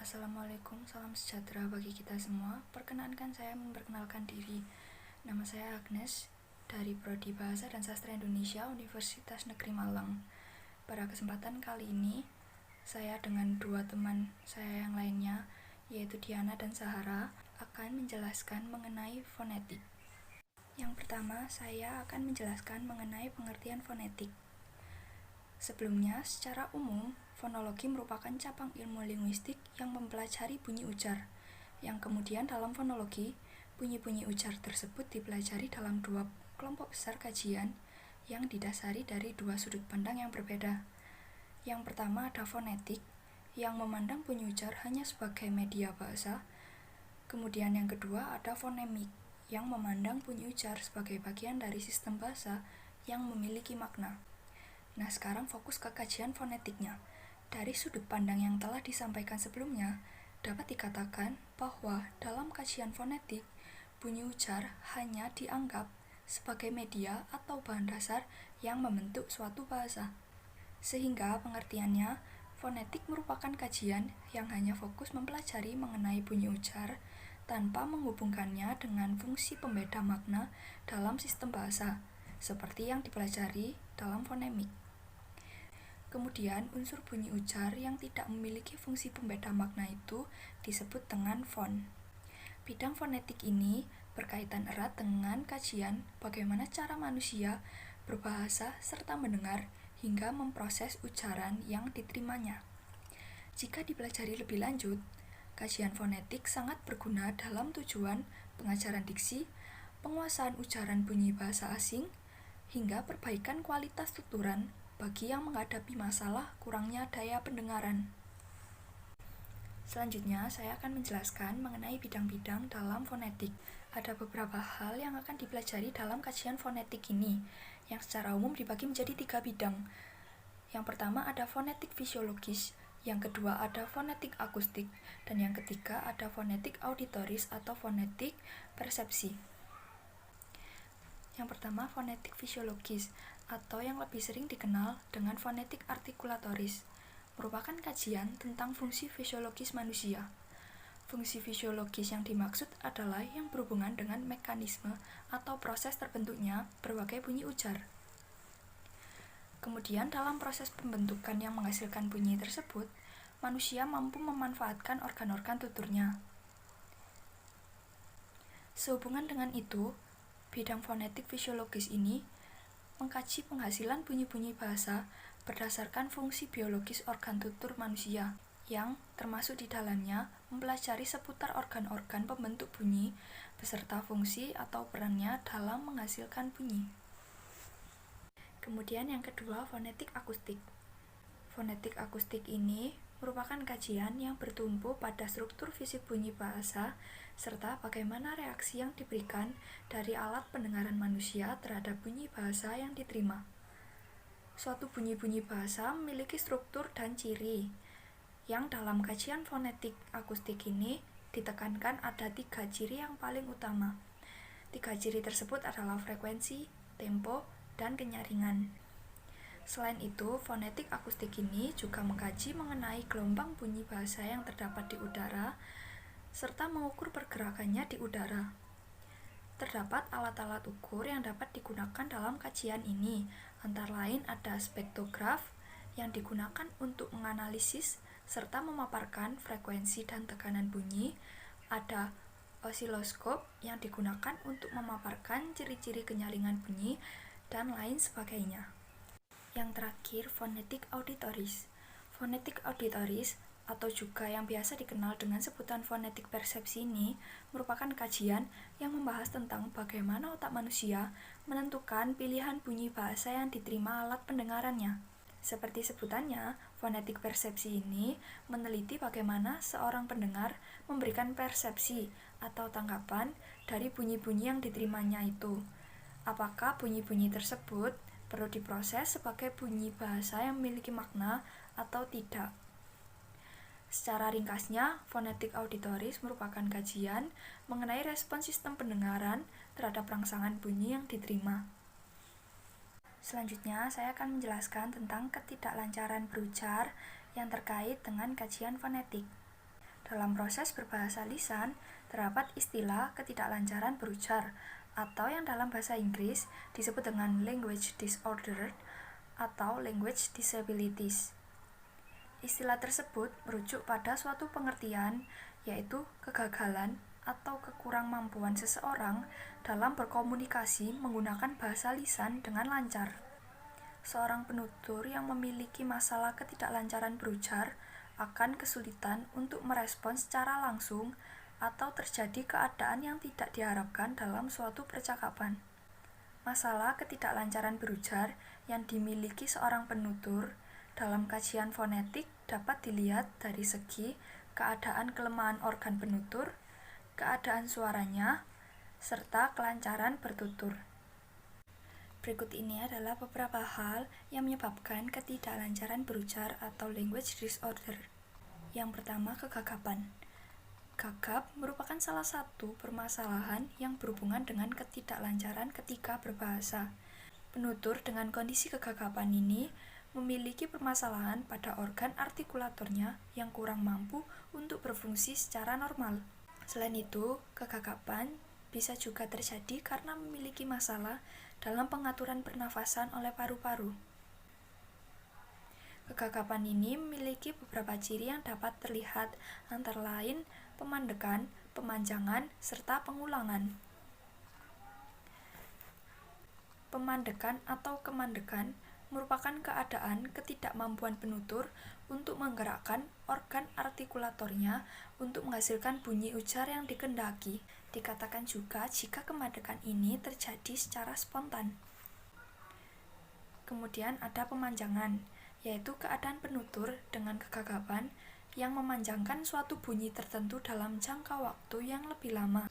Assalamualaikum, salam sejahtera bagi kita semua. Perkenankan saya memperkenalkan diri. Nama saya Agnes dari Prodi Bahasa dan Sastra Indonesia Universitas Negeri Malang. Pada kesempatan kali ini, saya dengan dua teman saya yang lainnya, yaitu Diana dan Sahara, akan menjelaskan mengenai fonetik. Yang pertama, saya akan menjelaskan mengenai pengertian fonetik. Sebelumnya, secara umum, fonologi merupakan cabang ilmu linguistik yang mempelajari bunyi ujar, yang kemudian dalam fonologi, bunyi-bunyi ujar tersebut dipelajari dalam dua kelompok besar kajian yang didasari dari dua sudut pandang yang berbeda. Yang pertama ada fonetik, yang memandang bunyi ujar hanya sebagai media bahasa. Kemudian yang kedua ada fonemik, yang memandang bunyi ujar sebagai bagian dari sistem bahasa yang memiliki makna. Nah, sekarang fokus ke kajian fonetiknya. Dari sudut pandang yang telah disampaikan sebelumnya, dapat dikatakan bahwa dalam kajian fonetik, bunyi ujar hanya dianggap sebagai media atau bahan dasar yang membentuk suatu bahasa. Sehingga pengertiannya, fonetik merupakan kajian yang hanya fokus mempelajari mengenai bunyi ujar tanpa menghubungkannya dengan fungsi pembeda makna dalam sistem bahasa, seperti yang dipelajari dalam fonemik. Kemudian, unsur bunyi ujar yang tidak memiliki fungsi pembeda makna itu disebut dengan fon. Bidang fonetik ini berkaitan erat dengan kajian bagaimana cara manusia berbahasa serta mendengar hingga memproses ujaran yang diterimanya. Jika dipelajari lebih lanjut, kajian fonetik sangat berguna dalam tujuan pengajaran diksi, penguasaan ujaran bunyi bahasa asing, hingga perbaikan kualitas tuturan bagi yang menghadapi masalah kurangnya daya pendengaran. Selanjutnya, saya akan menjelaskan mengenai bidang-bidang dalam fonetik. Ada beberapa hal yang akan dipelajari dalam kajian fonetik ini, yang secara umum dibagi menjadi 3 bidang. Yang pertama ada fonetik fisiologis, yang kedua ada fonetik akustik, dan yang ketiga ada fonetik auditoris atau fonetik persepsi. Yang pertama, fonetik fisiologis, atau yang lebih sering dikenal dengan fonetik artikulatoris, merupakan kajian tentang fungsi fisiologis manusia. Fungsi fisiologis yang dimaksud adalah yang berhubungan dengan mekanisme atau proses terbentuknya berbagai bunyi ujar. Kemudian dalam proses pembentukan yang menghasilkan bunyi tersebut, manusia mampu memanfaatkan organ-organ tuturnya. Sehubungan dengan itu, bidang fonetik fisiologis ini mengkaji penghasilan bunyi-bunyi bahasa berdasarkan fungsi biologis organ tutur manusia, yang termasuk di dalamnya mempelajari seputar organ-organ pembentuk bunyi beserta fungsi atau perannya dalam menghasilkan bunyi. Kemudian yang kedua, fonetik akustik. Fonetik akustik ini merupakan kajian yang bertumpu pada struktur fisik bunyi bahasa serta bagaimana reaksi yang diberikan dari alat pendengaran manusia terhadap bunyi bahasa yang diterima. Suatu bunyi-bunyi bahasa memiliki struktur dan ciri, yang dalam kajian fonetik akustik ini ditekankan ada 3 ciri yang paling utama. 3 ciri tersebut adalah frekuensi, tempo, dan kenyaringan. Selain itu, fonetik akustik ini juga mengkaji mengenai gelombang bunyi bahasa yang terdapat di udara, serta mengukur pergerakannya di udara. Terdapat alat-alat ukur yang dapat digunakan dalam kajian ini, antara lain ada spektrograf yang digunakan untuk menganalisis serta memaparkan frekuensi dan tekanan bunyi, ada osiloskop yang digunakan untuk memaparkan ciri-ciri kenyaringan bunyi, dan lain sebagainya. Yang terakhir, fonetik auditoris. Fonetik auditoris, atau juga yang biasa dikenal dengan sebutan fonetik persepsi ini, merupakan kajian yang membahas tentang bagaimana otak manusia menentukan pilihan bunyi bahasa yang diterima alat pendengarannya. Seperti sebutannya, fonetik persepsi ini meneliti bagaimana seorang pendengar memberikan persepsi atau tanggapan dari bunyi-bunyi yang diterimanya itu. Apakah bunyi-bunyi tersebut perlu diproses sebagai bunyi bahasa yang memiliki makna atau tidak. Secara ringkasnya, fonetik auditoris merupakan kajian mengenai respon sistem pendengaran terhadap rangsangan bunyi yang diterima. Selanjutnya, saya akan menjelaskan tentang ketidaklancaran berujar yang terkait dengan kajian fonetik. Dalam proses berbahasa lisan, terdapat istilah ketidaklancaran berujar atau yang dalam bahasa Inggris disebut dengan language disorder atau language disabilities. Istilah tersebut merujuk pada suatu pengertian, yaitu kegagalan atau kekurangmampuan seseorang dalam berkomunikasi menggunakan bahasa lisan dengan lancar. Seorang penutur yang memiliki masalah ketidaklancaran berujar akan kesulitan untuk merespon secara langsung atau terjadi keadaan yang tidak diharapkan dalam suatu percakapan. Masalah ketidaklancaran berujar yang dimiliki seorang penutur dalam kajian fonetik dapat dilihat dari segi keadaan kelemahan organ penutur, keadaan suaranya, serta kelancaran bertutur. Berikut ini adalah beberapa hal yang menyebabkan ketidaklancaran berujar atau language disorder. Yang pertama, kegagapan. Gagap merupakan salah satu permasalahan yang berhubungan dengan ketidaklancaran ketika berbahasa. Penutur dengan kondisi kegagapan ini memiliki permasalahan pada organ artikulatornya yang kurang mampu untuk berfungsi secara normal. Selain itu, kegagapan bisa juga terjadi karena memiliki masalah dalam pengaturan pernafasan oleh paru-paru. Kegagapan ini memiliki beberapa ciri yang dapat terlihat, antara lain pemandekan, pemanjangan, serta pengulangan. Pemandekan atau kemandekan merupakan keadaan ketidakmampuan penutur untuk menggerakkan organ artikulatornya untuk menghasilkan bunyi ujar yang dikehendaki. Dikatakan juga jika kemandekan ini terjadi secara spontan. Kemudian ada pemanjangan, yaitu keadaan penutur dengan kegagapan yang memanjangkan suatu bunyi tertentu dalam jangka waktu yang lebih lama.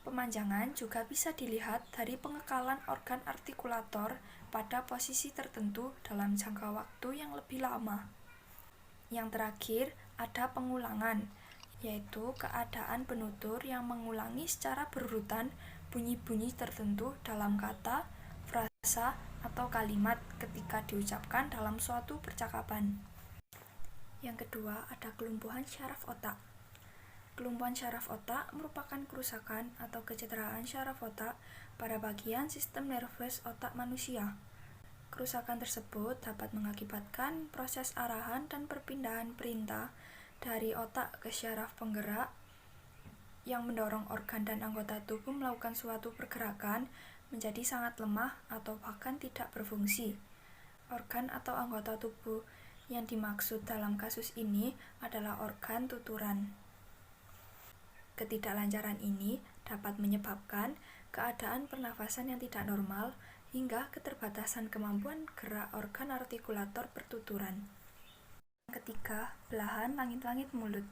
Pemanjangan juga bisa dilihat dari pengekalan organ artikulator pada posisi tertentu dalam jangka waktu yang lebih lama. Yang terakhir, ada pengulangan, yaitu keadaan penutur yang mengulangi secara berurutan bunyi-bunyi tertentu dalam kata, frasa, atau kalimat ketika diucapkan dalam suatu percakapan. Yang kedua, ada kelumpuhan syaraf otak. Kelumpuhan syaraf otak merupakan kerusakan atau kecederaan syaraf otak pada bagian sistem nervus otak manusia. Kerusakan tersebut dapat mengakibatkan proses arahan dan perpindahan perintah dari otak ke syaraf penggerak yang mendorong organ dan anggota tubuh melakukan suatu pergerakan menjadi sangat lemah atau bahkan tidak berfungsi. Organ atau anggota tubuh yang dimaksud dalam kasus ini adalah organ tuturan. Ketidaklancaran ini dapat menyebabkan keadaan pernafasan yang tidak normal hingga keterbatasan kemampuan gerak organ artikulator pertuturan. Yang ketiga, belahan langit-langit mulut.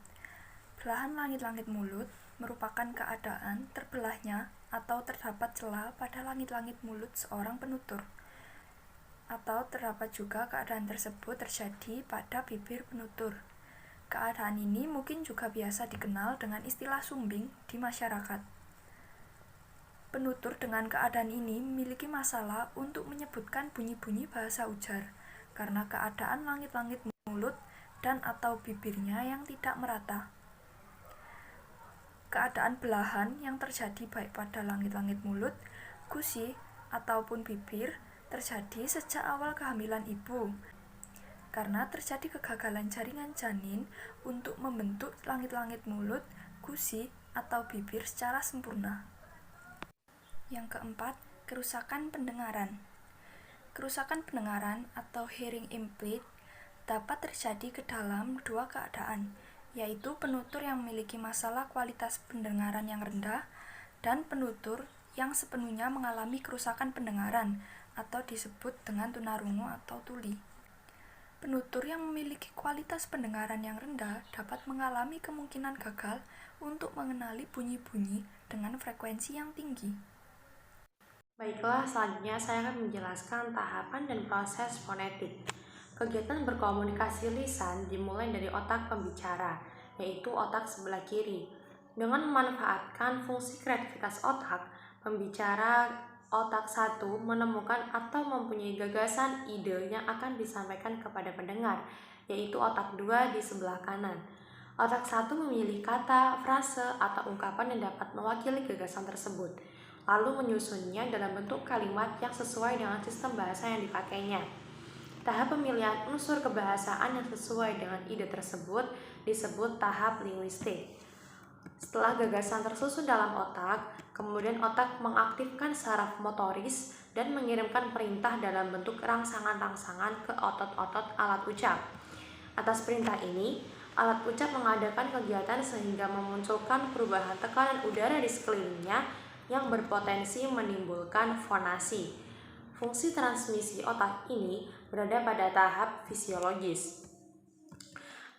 Belahan langit-langit mulut merupakan keadaan terbelahnya atau terdapat celah pada langit-langit mulut seorang penutur. Atau terdapat juga keadaan tersebut terjadi pada bibir penutur. Keadaan ini mungkin juga biasa dikenal dengan istilah sumbing di masyarakat. Penutur dengan keadaan ini memiliki masalah untuk menyebutkan bunyi-bunyi bahasa ujar karena keadaan langit-langit mulut dan atau bibirnya yang tidak merata. Keadaan belahan yang terjadi baik pada langit-langit mulut, gusi, ataupun bibir terjadi sejak awal kehamilan ibu karena terjadi kegagalan jaringan janin untuk membentuk langit-langit mulut, gusi, atau bibir secara sempurna. Yang keempat, kerusakan pendengaran. Kerusakan pendengaran atau hearing impaired dapat terjadi ke dalam dua keadaan, yaitu penutur yang memiliki masalah kualitas pendengaran yang rendah dan penutur yang sepenuhnya mengalami kerusakan pendengaran atau disebut dengan tunarungu atau tuli. Penutur yang memiliki kualitas pendengaran yang rendah dapat mengalami kemungkinan gagal untuk mengenali bunyi-bunyi dengan frekuensi yang tinggi. Baiklah, selanjutnya saya akan menjelaskan tahapan dan proses fonetik. Kegiatan berkomunikasi lisan dimulai dari otak pembicara, yaitu otak sebelah kiri. Dengan memanfaatkan fungsi kreativitas otak, pembicara otak satu menemukan atau mempunyai gagasan ide yang akan disampaikan kepada pendengar, yaitu otak dua di sebelah kanan. Otak satu memilih kata, frase, atau ungkapan yang dapat mewakili gagasan tersebut, lalu menyusunnya dalam bentuk kalimat yang sesuai dengan sistem bahasa yang dipakainya. Tahap pemilihan unsur kebahasaan yang sesuai dengan ide tersebut disebut tahap linguistik. Setelah gagasan tersusun dalam otak, kemudian otak mengaktifkan saraf motoris dan mengirimkan perintah dalam bentuk rangsangan-rangsangan ke otot-otot alat ucap. Atas perintah ini, alat ucap mengadakan kegiatan sehingga memunculkan perubahan tekanan udara di sekelilingnya yang berpotensi menimbulkan fonasi. Fungsi transmisi otak ini berada pada tahap fisiologis.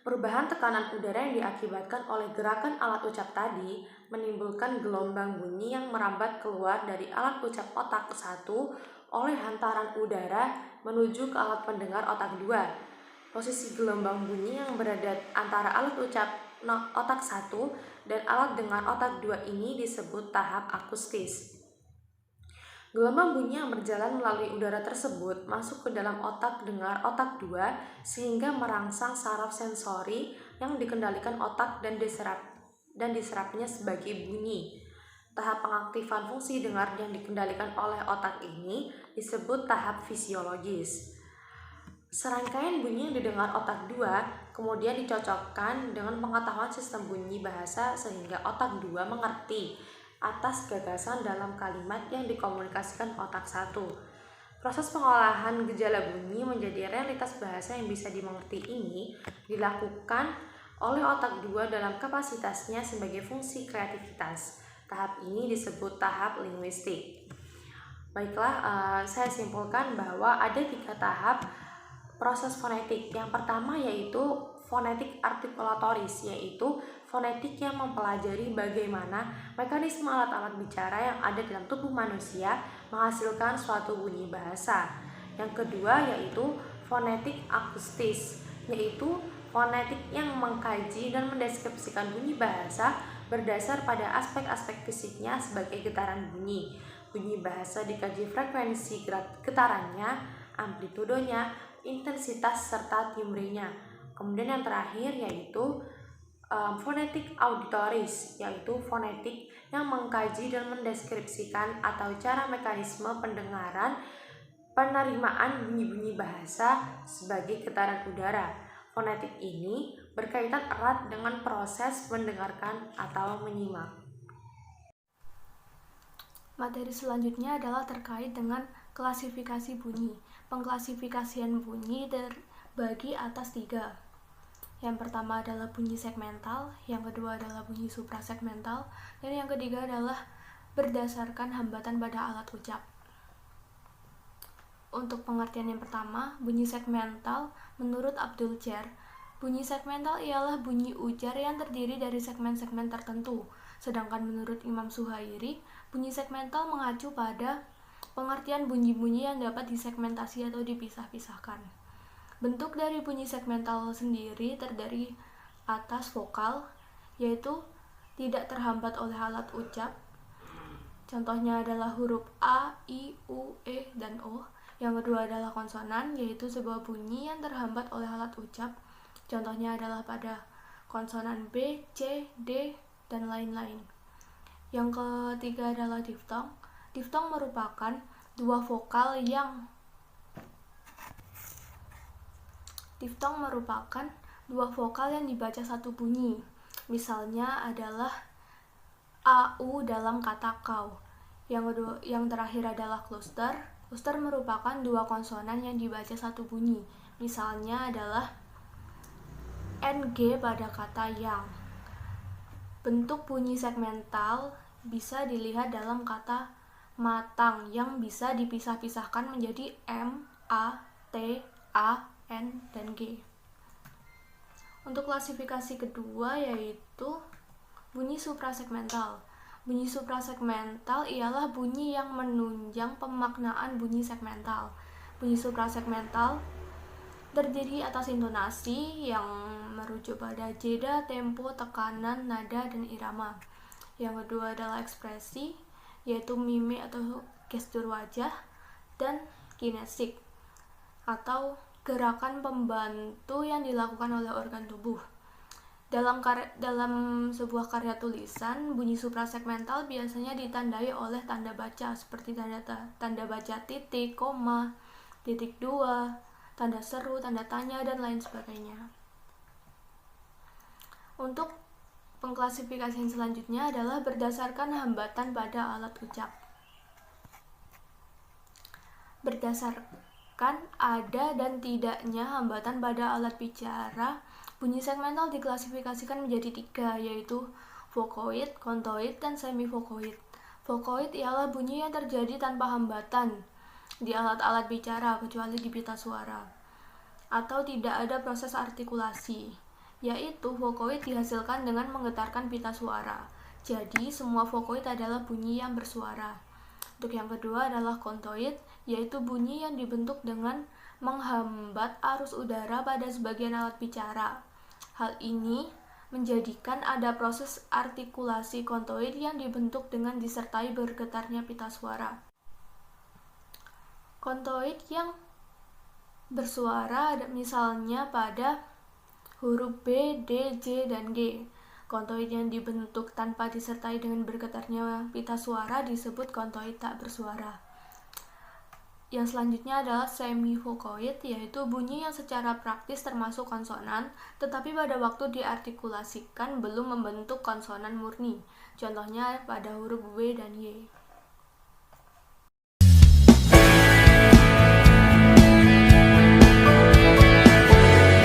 Perubahan tekanan udara yang diakibatkan oleh gerakan alat ucap tadi menimbulkan gelombang bunyi yang merambat keluar dari alat ucap otak satu oleh hantaran udara menuju ke alat pendengar otak 2. Posisi gelombang bunyi yang berada antara alat ucap otak 1 dan alat dengar otak 2 ini disebut tahap akustis. Gelombang bunyi yang berjalan melalui udara tersebut masuk ke dalam otak dengar otak 2 sehingga merangsang saraf sensori yang dikendalikan otak dan diserapnya sebagai bunyi. Tahap pengaktifan fungsi dengar yang dikendalikan oleh otak ini disebut tahap fisiologis. Serangkaian bunyi yang didengar otak 2 kemudian dicocokkan dengan pengetahuan sistem bunyi bahasa sehingga otak 2 mengerti atas gagasan dalam kalimat yang dikomunikasikan otak 1. Proses pengolahan gejala bunyi menjadi realitas bahasa yang bisa dimengerti ini dilakukan oleh otak 2 dalam kapasitasnya sebagai fungsi kreativitas. Tahap ini disebut tahap linguistik. Baiklah, saya simpulkan bahwa ada 3 tahap proses fonetik. Yang pertama yaitu fonetik artikulatoris, yaitu fonetik yang mempelajari bagaimana mekanisme alat-alat bicara yang ada dalam tubuh manusia menghasilkan suatu bunyi bahasa. Yang kedua yaitu fonetik akustis, yaitu fonetik yang mengkaji dan mendeskripsikan bunyi bahasa berdasar pada aspek-aspek fisiknya sebagai getaran bunyi. Bunyi bahasa dikaji frekuensi getarannya, amplitudonya, intensitas serta timbrenya. Kemudian yang terakhir yaitu fonetik auditoris, yaitu fonetik yang mengkaji dan mendeskripsikan atau cara mekanisme pendengaran penerimaan bunyi-bunyi bahasa sebagai getaran udara. Fonetik ini berkaitan erat dengan proses mendengarkan atau menyimak. Materi selanjutnya adalah terkait dengan klasifikasi bunyi. Pengklasifikasian bunyi terbagi atas 3. Yang pertama adalah bunyi segmental, yang kedua adalah bunyi suprasegmental, dan yang ketiga adalah berdasarkan hambatan pada alat ucap. Untuk pengertian yang pertama, bunyi segmental menurut Abdul Jabbar, bunyi segmental ialah bunyi ujar yang terdiri dari segmen-segmen tertentu. Sedangkan menurut Imam Suhairi, bunyi segmental mengacu pada pengertian bunyi-bunyi yang dapat disegmentasi atau dipisah-pisahkan. Bentuk dari bunyi segmental sendiri terdiri atas vokal, yaitu tidak terhambat oleh alat ucap. Contohnya adalah huruf A, I, U, E, dan O. Yang kedua adalah konsonan, yaitu sebuah bunyi yang terhambat oleh alat ucap. Contohnya adalah pada konsonan B, C, D, dan lain-lain. Yang ketiga adalah diftong. Diftong merupakan dua vokal yang dibaca satu bunyi. Misalnya adalah AU dalam kata kau. Yang terakhir adalah cluster. Cluster merupakan dua konsonan yang dibaca satu bunyi. Misalnya adalah NG pada kata yang. Bentuk bunyi segmental bisa dilihat dalam kata matang yang bisa dipisah-pisahkan menjadi M, A, T, A, N, dan G. Untuk klasifikasi kedua yaitu bunyi suprasegmental. Bunyi suprasegmental ialah bunyi yang menunjang pemaknaan bunyi segmental. Bunyi suprasegmental terdiri atas intonasi yang merujuk pada jeda, tempo, tekanan, nada, dan irama. Yang kedua adalah ekspresi, yaitu mimik atau gestur wajah, dan kinesik atau gerakan pembantu yang dilakukan oleh organ tubuh. Dalam sebuah karya tulisan, bunyi suprasegmental biasanya ditandai oleh tanda baca seperti tanda baca titik, koma, titik dua, tanda seru, tanda tanya, dan lain sebagainya. Untuk pengklasifikasian selanjutnya adalah berdasarkan hambatan pada alat ucap. Berdasarkan ada dan tidaknya hambatan pada alat bicara, bunyi segmental diklasifikasikan menjadi 3, yaitu vokoid, kontoid, dan semivokoid. Vokoid ialah bunyi yang terjadi tanpa hambatan di alat-alat bicara kecuali di pita suara, atau tidak ada proses artikulasi, yaitu vokoid dihasilkan dengan menggetarkan pita suara. Jadi, semua vokoid adalah bunyi yang bersuara. Untuk yang kedua adalah kontoid, yaitu bunyi yang dibentuk dengan menghambat arus udara pada sebagian alat bicara. Hal ini menjadikan ada proses artikulasi kontoid yang dibentuk dengan disertai bergetarnya pita suara. Kontoid yang bersuara misalnya pada huruf B, D, J, dan G. Kontoid yang dibentuk tanpa disertai dengan bergetarnya pita suara disebut kontoid tak bersuara. Yang selanjutnya adalah semivokoid, yaitu bunyi yang secara praktis termasuk konsonan, tetapi pada waktu diartikulasikan belum membentuk konsonan murni. Contohnya pada huruf W dan Y.